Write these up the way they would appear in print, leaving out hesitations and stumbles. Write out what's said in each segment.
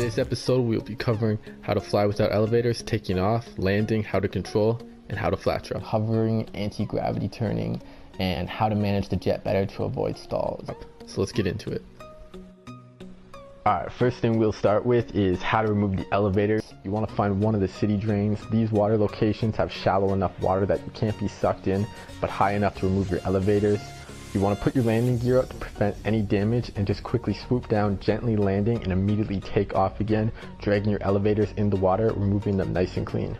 today's episode, we'll be covering how to fly without elevators, taking off, landing, how to control, and how to flat drop. Hovering, anti-gravity turning, and how to manage the jet better to avoid stalls. So let's get into it. Alright, first thing we'll start with is how to remove the elevators. You want to find one of the city drains. These water locations have shallow enough water that you can't be sucked in, but high enough to remove your elevators. You want to put your landing gear out to prevent any damage and just quickly swoop down, gently landing and immediately take off again, dragging your elevators in the water, removing them nice and clean.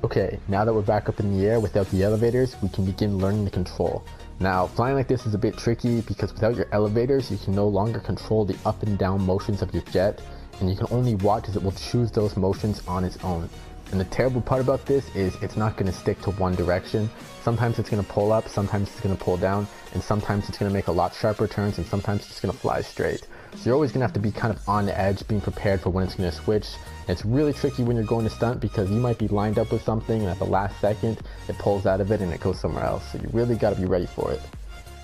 Okay, now that we're back up in the air without the elevators, we can begin learning the control. Now, flying like this is a bit tricky because without your elevators, you can no longer control the up and down motions of your jet, and you can only watch as it will choose those motions on its own. And the terrible part about this is it's not going to stick to one direction. Sometimes it's going to pull up, sometimes it's going to pull down, and sometimes it's going to make a lot sharper turns, and sometimes it's just going to fly straight. So you're always going to have to be kind of on the edge, being prepared for when it's going to switch. And it's really tricky when you're going to stunt because you might be lined up with something and at the last second it pulls out of it and it goes somewhere else. So you really got to be ready for it.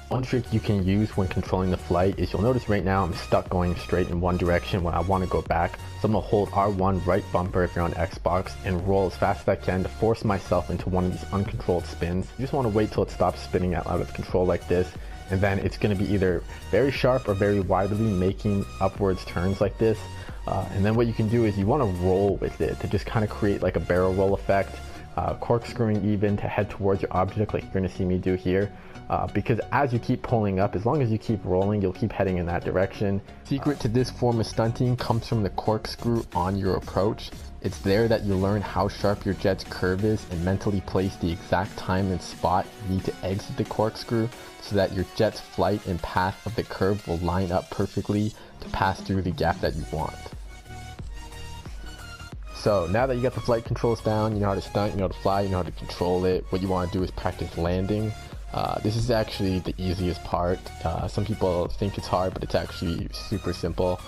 One trick you can use when controlling the flight is you'll notice right now I'm stuck going straight in one direction when I want to go back. So I'm going to hold R1 right bumper if you're on Xbox and roll as fast as I can to force myself into one of these uncontrolled spins. You just want to wait till it stops spinning out of control like this, and then it's going to be either very sharp or very widely making upwards turns like this. And then what you can do is you want to roll with it to just kind of create like a barrel roll effect, corkscrewing even to head towards your object like you're going to see me do here. Because as you keep pulling up, as long as you keep rolling, you'll keep heading in that direction. Secret to this form of stunting comes from the corkscrew on your approach. It's there that you learn how sharp your jet's curve is and mentally place the exact time and spot you need to exit the corkscrew so that your jet's flight and path of the curve will line up perfectly to pass through the gap that you want. So now that you got the flight controls down, you know how to stunt, you know how to fly, you know how to control it. What you want to do is practice landing. This is actually the easiest part. Some people think it's hard, but it's actually super simple.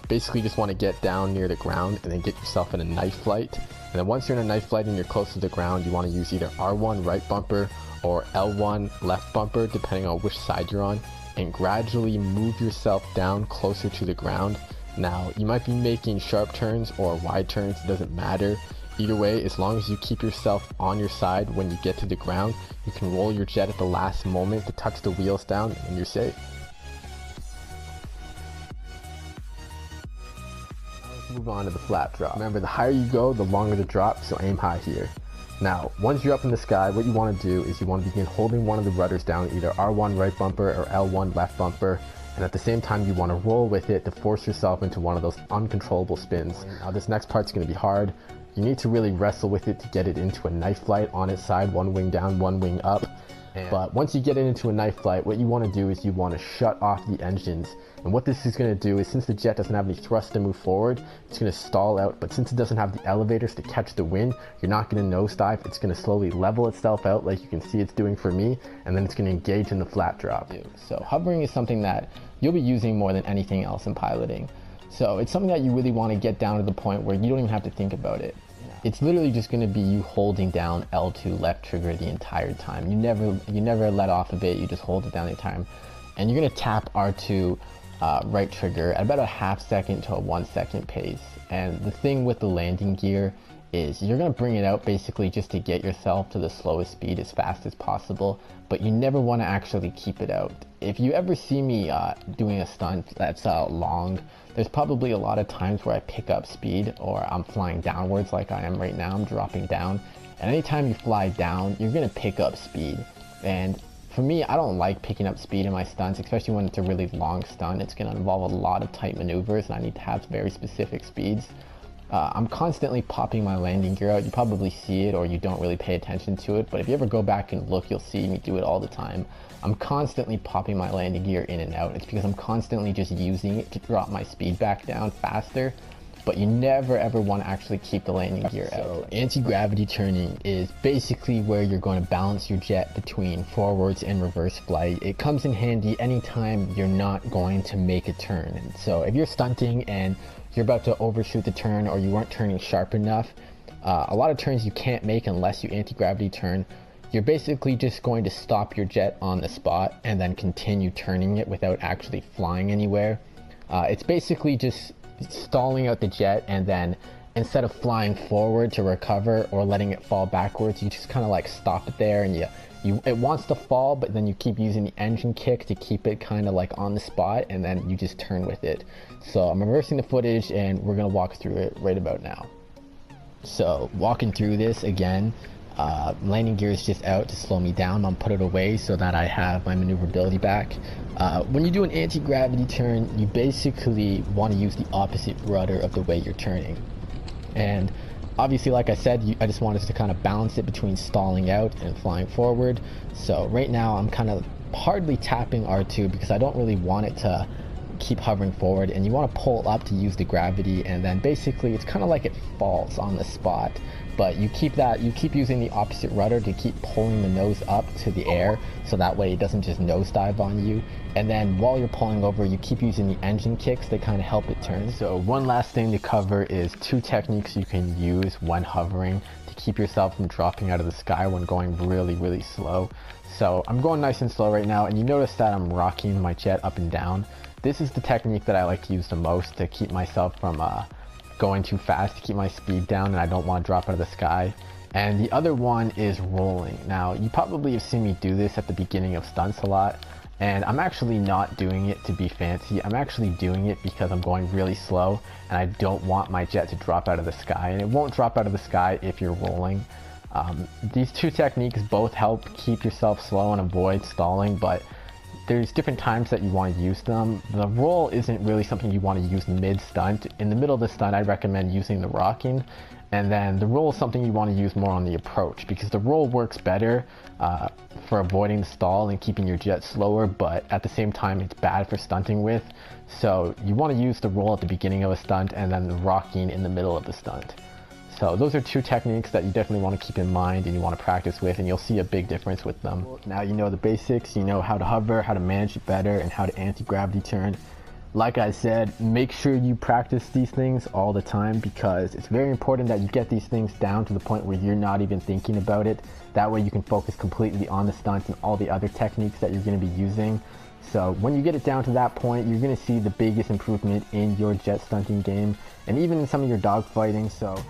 Basically just want to get down near the ground and then get yourself in a knife flight. And then once you're in a knife flight and you're close to the ground, you want to use either R1 right bumper or L1 left bumper, depending on which side you're on, and gradually move yourself down closer to the ground. Now, you might be making sharp turns or wide turns, it doesn't matter. Either way, as long as you keep yourself on your side when you get to the ground, you can roll your jet at the last moment to touch the wheels down and you're safe. Now let's move on to the flat drop. Remember, the higher you go, the longer the drop, so aim high here. Now, once you're up in the sky, what you want to do is you want to begin holding one of the rudders down, either R1 right bumper or L1 left bumper. And at the same time, you want to roll with it to force yourself into one of those uncontrollable spins. Now, this next part's going to be hard. You need to really wrestle with it to get it into a knife flight on its side, one wing down, one wing up. But once you get it into a knife flight, what you want to do is you want to shut off the engines. And what this is going to do is, since the jet doesn't have any thrust to move forward, it's going to stall out. But since it doesn't have the elevators to catch the wind, you're not going to nosedive. It's going to slowly level itself out like you can see it's doing for me. And then it's going to engage in the flat drop. So hovering is something that you'll be using more than anything else in piloting. So it's something that you really want to get down to the point where you don't even have to think about it. It's literally just going to be you holding down L2 left trigger the entire time. You never let off of it, you just hold it down the entire time. And you're going to tap R2 right trigger at about a half second to a 1 second pace. And the thing with the landing gear is you're going to bring it out basically just to get yourself to the slowest speed as fast as possible, but you never want to actually keep it out. If you ever see me doing a stunt that's long, there's probably a lot of times where I pick up speed or I'm flying downwards like I am right now. I'm dropping down, and anytime you fly down, you're going to pick up speed. And for me, I don't like picking up speed in my stunts, especially when it's a really long stunt. It's going to involve a lot of tight maneuvers and I need to have very specific speeds. I'm constantly popping my landing gear out. You probably see it or you don't really pay attention to it, but if you ever go back and look, you'll see me do it all the time. I'm constantly popping my landing gear in and out. It's because I'm constantly just using it to drop my speed back down faster, but you never ever want to actually keep the landing gear out. So anti-gravity turning is basically where you're going to balance your jet between forwards and reverse flight. It comes in handy anytime you're not going to make a turn. And so if you're stunting and you're about to overshoot the turn or you weren't turning sharp enough, a lot of turns you can't make unless you anti-gravity turn. You're basically just going to stop your jet on the spot and then continue turning it without actually flying anywhere. It's basically just stalling out the jet, and then instead of flying forward to recover or letting it fall backwards, you just kind of like stop it there, and it wants to fall, but then you keep using the engine kick to keep it kind of like on the spot, and then you just turn with it. So I'm reversing the footage and we're gonna walk through it right about now. So walking through this again, landing gear is just out to slow me down. I'm gonna put it away so that I have my maneuverability back. When you do an anti-gravity turn, you basically want to use the opposite rudder of the way you're turning. And obviously, like I said, I just wanted to kind of balance it between stalling out and flying forward. So right now I'm kind of hardly tapping R2 because I don't really want it to keep hovering forward, and you want to pull up to use the gravity, and then basically it's kind of like it falls on the spot, but you keep using the opposite rudder to keep pulling the nose up to the air, so that way it doesn't just nosedive on you. And then while you're pulling over, you keep using the engine kicks to kind of help it turn. So one last thing to cover is 2 techniques you can use when hovering to keep yourself from dropping out of the sky when going really slow. So I'm going nice and slow right now, and you notice that I'm rocking my jet up and down. This is the technique that I like to use the most to keep myself from going too fast, to keep my speed down, and I don't want to drop out of the sky. And the other one is rolling. Now, you probably have seen me do this at the beginning of stunts a lot, and I'm actually not doing it to be fancy. I'm actually doing it because I'm going really slow, and I don't want my jet to drop out of the sky, and it won't drop out of the sky if you're rolling. These 2 techniques both help keep yourself slow and avoid stalling, but there's different times that you want to use them. The roll isn't really something you want to use mid-stunt. In the middle of the stunt, I recommend using the rocking, and then the roll is something you want to use more on the approach, because the roll works better for avoiding the stall and keeping your jet slower, but at the same time it's bad for stunting with. So you want to use the roll at the beginning of a stunt and then the rocking in the middle of the stunt. So those are 2 techniques that you definitely want to keep in mind and you want to practice with, and you'll see a big difference with them. Now you know the basics, you know how to hover, how to manage it better, and how to anti-gravity turn. Like I said, make sure you practice these things all the time, because it's very important that you get these things down to the point where you're not even thinking about it. That way you can focus completely on the stunt and all the other techniques that you're going to be using. So when you get it down to that point, you're going to see the biggest improvement in your jet stunting game, and even in some of your dogfighting. So